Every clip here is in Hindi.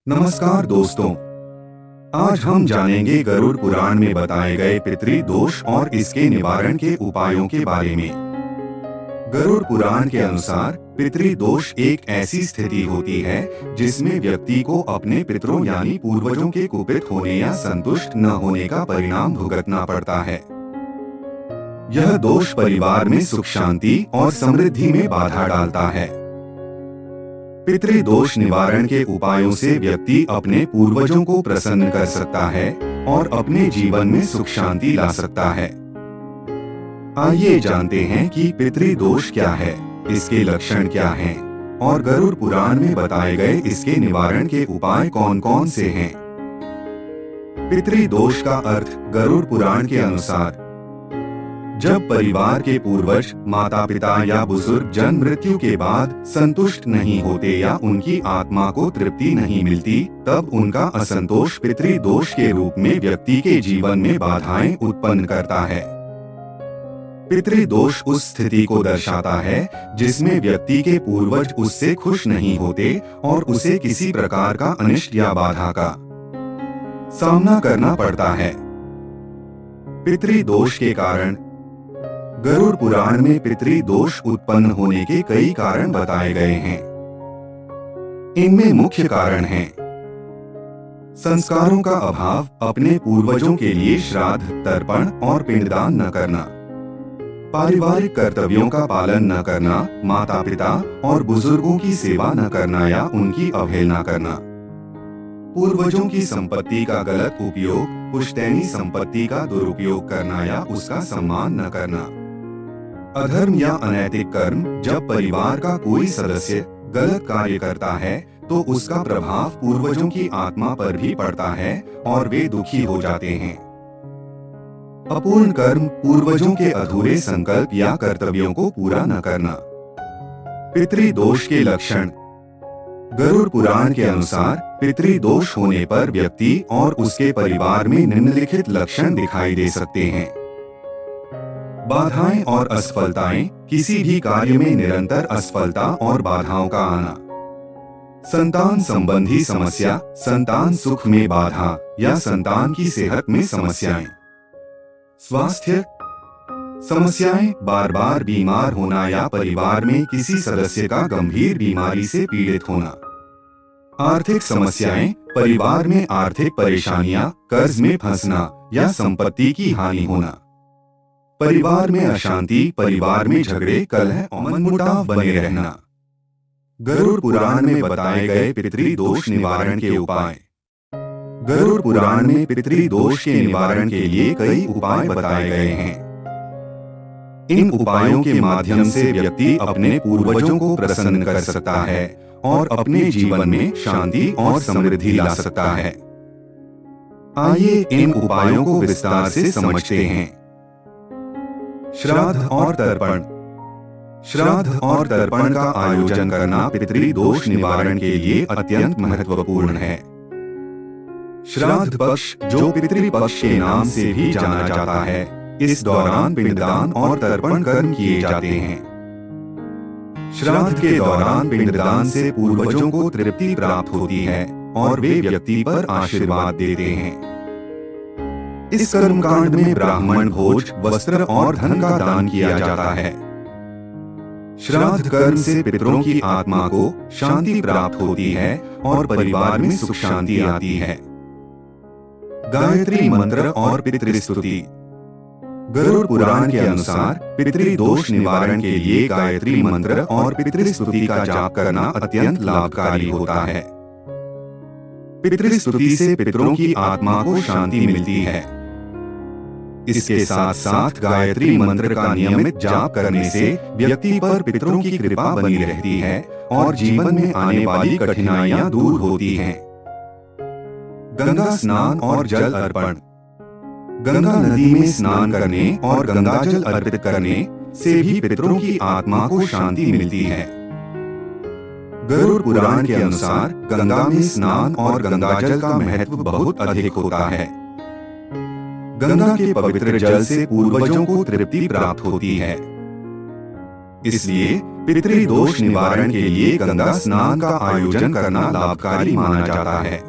नमस्कार दोस्तों, आज हम जानेंगे गरुड़ पुराण में बताए गए पितृ दोष और इसके निवारण के उपायों के बारे में। गरुड़ पुराण के अनुसार पितृ दोष एक ऐसी स्थिति होती है जिसमें व्यक्ति को अपने पितरों यानी पूर्वजों के कुपित होने या संतुष्ट न होने का परिणाम भुगतना पड़ता है। यह दोष परिवार में सुख शांति और समृद्धि में बाधा डालता है। पितृ दोष निवारण के उपायों से व्यक्ति अपने पूर्वजों को प्रसन्न कर सकता है और अपने जीवन में सुख शांति ला सकता है। आइए जानते हैं कि पितृ दोष क्या है, इसके लक्षण क्या हैं और गरुड़ पुराण में बताए गए इसके निवारण के उपाय कौन कौन से हैं। पितृ दोष का अर्थ गरुड़ पुराण के अनुसार जब परिवार के पूर्वज माता पिता या बुजुर्ग जन मृत्यु के बाद संतुष्ट नहीं होते या उनकी आत्मा को तृप्ति नहीं मिलती, तब उनका असंतोष पितृ दोष के रूप में व्यक्ति के जीवन में बाधाएं उत्पन्न करता है। पितृ दोष उस स्थिति को दर्शाता है जिसमें व्यक्ति के पूर्वज उससे खुश नहीं होते और उसे किसी प्रकार का अनिष्ट या बाधा का सामना करना पड़ता है। पितृ दोष के कारण गरुड़ पुराण में पितृ दोष उत्पन्न होने के कई कारण बताए गए हैं। इनमें मुख्य कारण हैं संस्कारों का अभाव, अपने पूर्वजों के लिए श्राद्ध, तर्पण और पिंडदान न करना, पारिवारिक कर्तव्यों का पालन न करना, माता पिता और बुजुर्गों की सेवा न करना या उनकी अवहेलना करना, पूर्वजों की संपत्ति का गलत उपयोग, पुश्तैनी संपत्ति का दुरुपयोग करना या उसका सम्मान न करना, अधर्म या अनैतिक कर्म, जब परिवार का कोई सदस्य गलत कार्य करता है तो उसका प्रभाव पूर्वजों की आत्मा पर भी पड़ता है और वे दुखी हो जाते हैं। अपूर्ण कर्म, पूर्वजों के अधूरे संकल्प या कर्तव्यों को पूरा न करना। पितृ दोष के लक्षण गरुड़ पुराण के अनुसार पितृ दोष होने पर व्यक्ति और उसके परिवार में निम्नलिखित लक्षण दिखाई दे सकते हैं। बाधाएं और असफलताएं, किसी भी कार्य में निरंतर असफलता और बाधाओं का आना, संतान संबंधी समस्या, संतान सुख में बाधा या संतान की सेहत में समस्याएं, स्वास्थ्य समस्याएं, बार बार बीमार होना या परिवार में किसी सदस्य का गंभीर बीमारी से पीड़ित होना, आर्थिक समस्याएं, परिवार में आर्थिक परेशानियां, कर्ज में फंसना या संपत्ति की हानि होना, परिवार में अशांति, परिवार में झगड़े, कलह और मनमुटाव बने रहना। गरुड़ पुराण में बताए गए पितृ दोष निवारण के उपाय। गरुड़ पुराण में पितृ दोष के निवारण के लिए कई उपाय बताए गए हैं। इन उपायों के माध्यम से व्यक्ति अपने पूर्वजों को प्रसन्न कर सकता है और अपने जीवन में शांति और समृद्धि ला सकता है। आइए इन उपायों को विस्तार से समझते हैं। श्राद्ध और तर्पण। श्राद्ध और तर्पण का आयोजन करना पितृ दोष निवारण के लिए अत्यंत महत्वपूर्ण है। श्राद्ध पक्ष, जो पितृ पक्ष के नाम से भी जाना जाता है, इस दौरान पिंडदान और तर्पण कर्म किए जाते हैं। श्राद्ध के दौरान पिंडदान से पूर्वजों को तृप्ति प्राप्त होती है और वे व्यक्ति पर आशीर्वाद देते हैं। इस कर्मकांड में ब्राह्मण भोज, वस्त्र और धन का दान किया जाता है। श्राद्ध कर्म से पितरों की आत्मा को शांति प्राप्त होती है और परिवार में सुख शांति आती है। गायत्री मंत्र और पितृ स्तुति। गरुड़ पुराण के अनुसार पितृ दोष निवारण के लिए गायत्री मंत्र और पितृ स्तुति का जाप करना अत्यंत लाभकारी होता है। पितृ स्तुति से पितरों की आत्मा को शांति मिलती है। इसके साथ साथ गायत्री मंत्र का नियमित जाप करने से व्यक्ति पर पितरों की कृपा बनी रहती है और जीवन में आने वाली कठिनाइयां दूर होती हैं। गंगा स्नान और जल अर्पण। गंगा नदी में स्नान करने और गंगा जल अर्पित करने से भी पितरों की आत्मा को शांति मिलती है। गरुड़ पुराण के अनुसार गंगा में स्नान और गंगा जल का महत्व बहुत अधिक होता है। गंगा के पवित्र जल से पूर्वजों को तृप्ति प्राप्त होती है। इसलिए पितृदोष निवारण के लिए गंगा स्नान का आयोजन करना लाभकारी माना जाता है।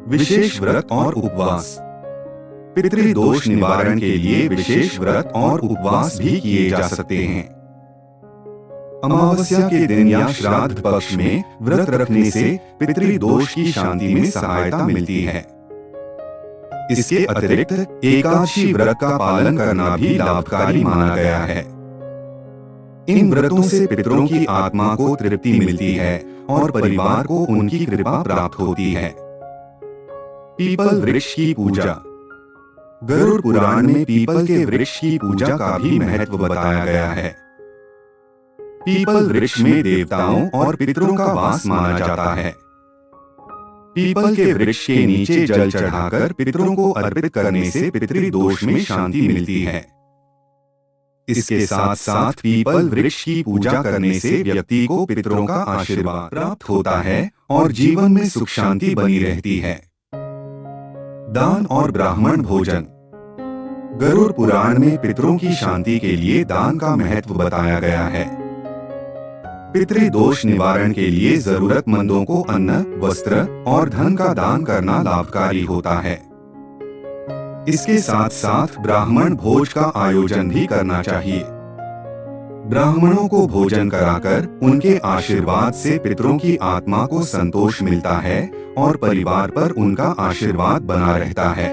विशेष व्रत और उपवास। पितृदोष निवारण के लिए विशेष व्रत और उपवास भी किए जा सकते हैं। अमावस्या के दिन या श्राद्ध पक्ष में व्रत रखने से पितृदोष की शांति में सहायता मिलती है। इसके अतिरिक्त एकादशी व्रत का पालन करना भी लाभकारी माना गया है। इन व्रतों से पितरों की आत्मा को तृप्ति मिलती है और परिवार को उनकी कृपा प्राप्त होती है। पीपल वृक्ष की पूजा। गरुड़ पुराण में पीपल के वृक्ष की पूजा का भी महत्व बताया गया है। पीपल वृक्ष में देवताओं और पितरों का वास माना जाता है। पीपल के वृक्ष के नीचे जल चढ़ाकर पितरों को अर्पित करने से पितृदोष में शांति मिलती है। इसके साथ साथ पीपल वृक्ष की पूजा करने से व्यक्ति को पितरों का आशीर्वाद प्राप्त होता है और जीवन में सुख शांति बनी रहती है। दान और ब्राह्मण भोजन। गरुड़ पुराण में पितरों की शांति के लिए दान का महत्व बताया गया है। पितृदोष निवारण के लिए जरूरतमंदों को अन्न, वस्त्र और धन का दान करना लाभकारी होता है। इसके साथ साथ ब्राह्मण भोज का आयोजन भी करना चाहिए। ब्राह्मणों को भोजन कराकर उनके आशीर्वाद से पितरों की आत्मा को संतोष मिलता है और परिवार पर उनका आशीर्वाद बना रहता है।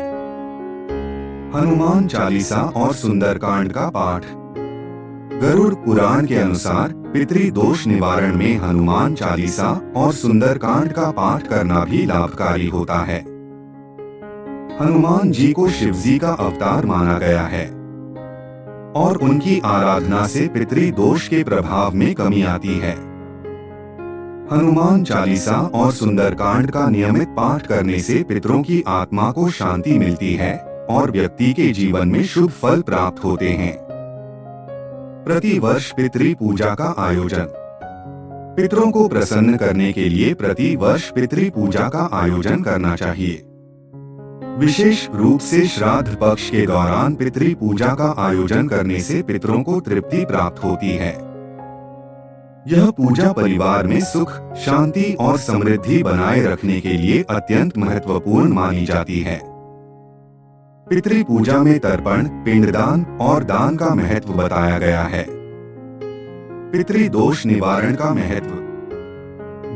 हनुमान चालीसा और सुंदरकांड का पाठ। गरुड़ पुराण के अनुसार पितृदोष निवारण में हनुमान चालीसा और सुंदरकांड का पाठ करना भी लाभकारी होता है। हनुमान जी को शिव जी का अवतार माना गया है और उनकी आराधना से पितृदोष के प्रभाव में कमी आती है। हनुमान चालीसा और सुंदरकांड का नियमित पाठ करने से पितरों की आत्मा को शांति मिलती है और व्यक्ति के जीवन में शुभ फल प्राप्त होते हैं। प्रतिवर्ष पितृ पूजा का आयोजन। पितरों को प्रसन्न करने के लिए प्रतिवर्ष पितृ पूजा का आयोजन करना चाहिए। विशेष रूप से श्राद्ध पक्ष के दौरान पितृ पूजा का आयोजन करने से पितरों को तृप्ति प्राप्त होती है। यह पूजा परिवार में सुख, शांति और समृद्धि बनाए रखने के लिए अत्यंत महत्वपूर्ण मानी जाती है। पितृ पूजा में तर्पण, पिंडदान और दान का महत्व बताया गया है। पितृदोष निवारण का महत्व।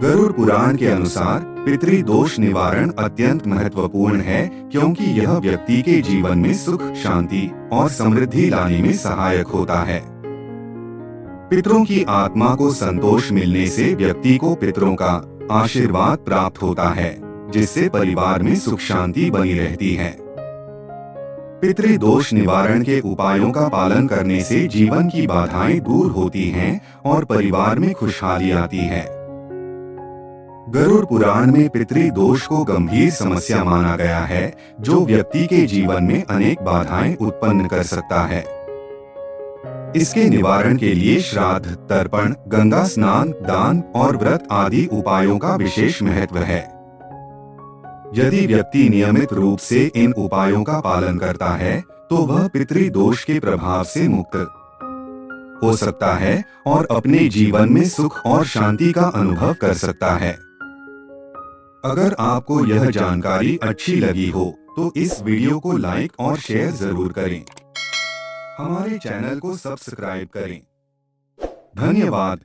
गरुड़ पुराण के अनुसार पितृदोष निवारण अत्यंत महत्वपूर्ण है क्योंकि यह व्यक्ति के जीवन में सुख, शांति और समृद्धि लाने में सहायक होता है। पितरों की आत्मा को संतोष मिलने से व्यक्ति को पितरों का आशीर्वाद प्राप्त होता है, जिससे परिवार में सुख शांति बनी रहती है। पितृदोष निवारण के उपायों का पालन करने से जीवन की बाधाएं दूर होती हैं और परिवार में खुशहाली आती है। गरुड़ पुराण में पितृदोष को गंभीर समस्या माना गया है, जो व्यक्ति के जीवन में अनेक बाधाएं उत्पन्न कर सकता है। इसके निवारण के लिए श्राद्ध, तर्पण, गंगा स्नान, दान और व्रत आदि उपायों का विशेष महत्व है। यदि व्यक्ति नियमित रूप से इन उपायों का पालन करता है, तो वह पितृदोष के प्रभाव से मुक्त हो सकता है और अपने जीवन में सुख और शांति का अनुभव कर सकता है। अगर आपको यह जानकारी अच्छी लगी हो, तो इस वीडियो को लाइक और शेयर जरूर करें। हमारे चैनल को सब्सक्राइब करें। धन्यवाद।